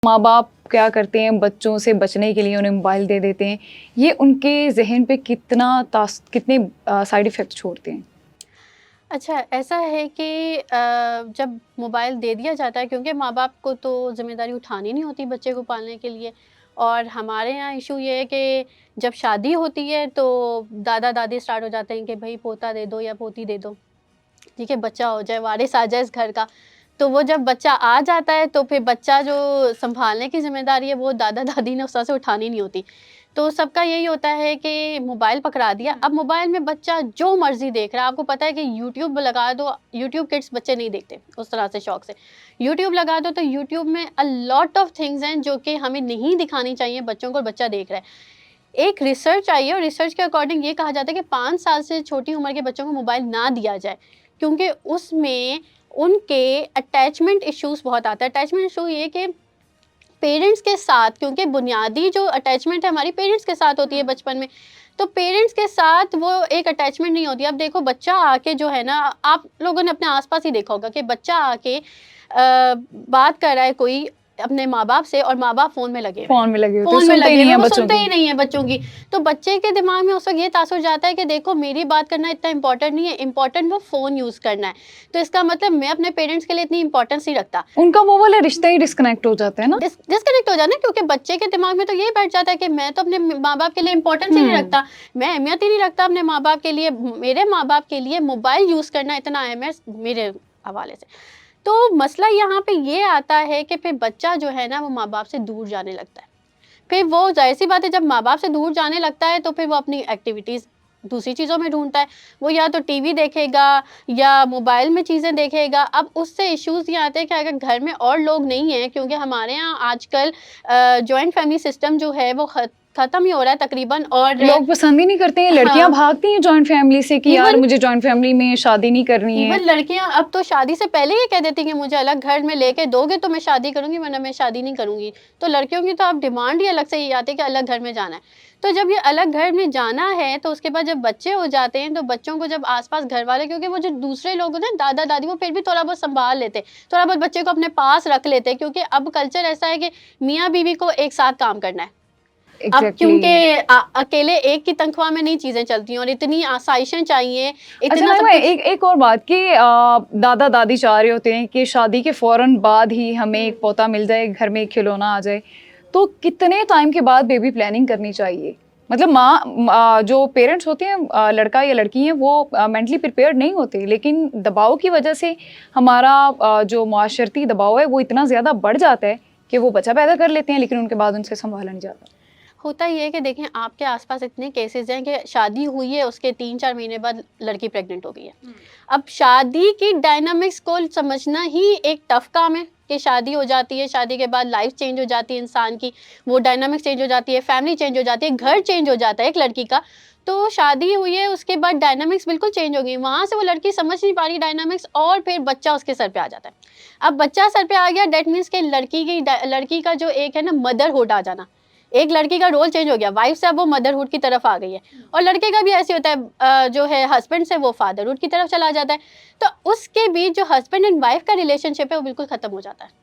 माँ बाप क्या करते हैं, बच्चों से बचने के लिए उन्हें मोबाइल दे देते हैं। ये उनके ज़हन पे कितने साइड इफ़ेक्ट छोड़ते हैं? अच्छा, ऐसा है कि जब मोबाइल दे दिया जाता है, क्योंकि माँ-बाप को तो ज़िम्मेदारी उठानी नहीं होती बच्चे को पालने के लिए। और हमारे यहाँ इश्यू ये है कि जब शादी होती है तो दादा-दादी स्टार्ट हो जाते हैं कि भई पोता दे दो या पोती दे दो, ठीक है? बच्चा हो जाए, वारिस आ जाए इस घर का। तो वो जब बच्चा आ जाता है तो फिर बच्चा जो सँभालने की ज़िम्मेदारी है वो दादा-दादी ने उस तरह से उठानी नहीं होती। तो सबका यही होता है कि मोबाइल पकड़ा दिया। अब मोबाइल में बच्चा जो मर्ज़ी देख रहा है, आपको पता है कि यूट्यूब लगा दो, यूट्यूब किड्स बच्चे नहीं देखते उस तरह से शौक से। यूट्यूब लगा दो तो यूट्यूब में अ लॉट ऑफ थिंग्स हैं जो कि हमें नहीं दिखानी चाहिए बच्चों को, और बच्चा देख रहा है। एक रिसर्च आई है और रिसर्च के अकॉर्डिंग ये कहा जाता है कि 5 साल से छोटी उम्र के बच्चों को मोबाइल ना दिया जाए, क्योंकि उसमें उनके अटैचमेंट इश्यूज़ बहुत आता है। अटैचमेंट इश्यू ये कि पेरेंट्स के साथ, क्योंकि बुनियादी जो अटैचमेंट है हमारी पेरेंट्स के साथ होती है बचपन में, तो पेरेंट्स के साथ वो एक अटैचमेंट नहीं होती। अब देखो बच्चा आके जो है ना, आप लोगों ने अपने आस-पास ही देखा होगा कि बच्चा आके बात कर रहा है कोई अपने माँ-बाप से, और माँ-बाप फ़ोन में लगे हुए हैं। फ़ोन में लगे होते हैं, फ़ोन में सुनते ही लगे नहीं हुए हैं, हैं वो बच्चों सुनते की। ही नहीं है बच्चों की। तो बच्चे के दिमाग में उस वक़्त ये तासुर जाता है कि देखो मेरी बात करना इतना इम्पोर्टेंट नहीं है, इम्पोर्टेंट वो फ़ोन यूज़ करना है। तो इसका मतलब मैं अपने पेरेंट्स के लिए इतनी इम्पोर्टेंस नहीं रखता। उनका वो वाला रिश्ता ही डिस्कनेक्ट हो जाता है ना? डिस्कनेक्ट हो जाना, क्योंकि बच्चे के दिमाग में तो यही बैठ जाता है कि मैं तो अपने माँ-बाप के लिए इम्पोर्टेंस ही नहीं हुँ। रखता। मैं अहमियत ही नहीं रखता अपने माँ-बाप के लिए। मेरे माँ-बाप के लिए मोबाइल यूज़ करना इतना अहम है मेरे हवाले से। तो मसला यहाँ पे ये आता है कि फिर बच्चा जो है ना वो माँ-बाप से दूर जाने लगता है। फिर वो ज़ाहिर-सी बात है, जब माँ-बाप से दूर जाने लगता है तो फिर वो अपनी एक्टिविटीज़ दूसरी चीज़ों में ढूँढता है। वो या तो टीवी देखेगा या मोबाइल में चीज़ें देखेगा। अब उससे इश्यूज़ ये आते हैं कि अगर घर में और लोग नहीं हैं, क्योंकि हमारे यहाँ आजकल जॉइंट फैमिली सिस्टम जो है वो ख़त्म ही हो रहा है तकरीबन। और लोग पसंद ही नहीं करते हैं, लड़कियाँ हाँ, भागती हैं जॉइंट फैमिली से कि यार इवन मुझे जॉइंट फैमिली में शादी नहीं करनी है। इवन लड़कियां अब तो शादी से पहले ही कह देती हैं कि मुझे अलग घर में लेके दोगे तो मैं शादी करूंगी, वरना मैं शादी नहीं करूंगी। तो लड़कियों की तो अब डिमांड ही अलग से ये आती है कि अलग घर में जाना है। तो जब ये अलग घर में जाना है तो उसके बाद जब बच्चे हो जाते हैं तो बच्चों को जब आसपास घर वाले, क्योंकि वो जो दूसरे लोग होते हैं दादा दादी, वो फिर भी थोड़ा बहुत संभाल लेते हैं, थोड़ा बहुत बच्चे को अपने पास रख लेते हैं, क्योंकि अब कल्चर ऐसा है कि मियाँ बीवी को एक साथ काम करना है। अब क्योंकि एग्ज़ैक्टली। अकेले एक की तनख्वाह में नहीं चीजें चलती हैं, और इतनी आसाइशें चाहिए, अच्छा इतना सब नाज़िमा, कुछ। एक और बात कि दादा-दादी चाह रहे होते हैं कि शादी के फ़ौरन बाद ही हमें एक पोता मिल जाए, घर में एक खिलौना आ जाए। तो कितने टाइम के बाद बेबी प्लानिंग करनी चाहिए? मतलब जो पेरेंट्स होते हैं, लड़का या लड़की हैं, वो मेंटली प्रिपेयर्ड नहीं होते, लेकिन दबाव की वजह से हमारा जो माशरती दबाव है वो इतना ज़्यादा बढ़ जाता है कि वो बच्चा पैदा कर लेते हैं, लेकिन उनके बाद उनसे सँभाला नहीं जाता। होता ये है कि देखें, आपके आसपास इतने केसेस हैं कि शादी हुई है, उसके 3-4 महीने बाद लड़की प्रेग्नेंट हो गई है। अब शादी की डायनामिक्स को समझना ही एक टफ काम है कि शादी हो जाती है, शादी के बाद लाइफ चेंज हो जाती है इंसान की, वो डायनामिक्स चेंज हो जाती है, फैमिली चेंज हो जाती है, घर चेंज हो जाता है एक लड़की का। तो शादी हुई है, उसके बाद डायनामिक्स बिल्कुल चेंज हो गई। वहाँ से वो लड़की समझ नहीं पा रही डायनामिक्स, और फिर बच्चा उसके सर पे आ जाता है। अब बच्चा सर पे आ गया, दैट मीन्स कि लड़की का जो एक है ना मदरहुड आ जाना। एक लड़की का रोल चेंज हो गया, वाइफ से अब वो मदरहुड की तरफ आ गई है। और लड़के का भी ऐसे होता है, जो है हस्बैंड से वो फादरहुड की तरफ चला जाता है। तो उसके बीच जो हस्बैंड एंड वाइफ का रिलेशनशिप है वो बिल्कुल खत्म हो जाता है।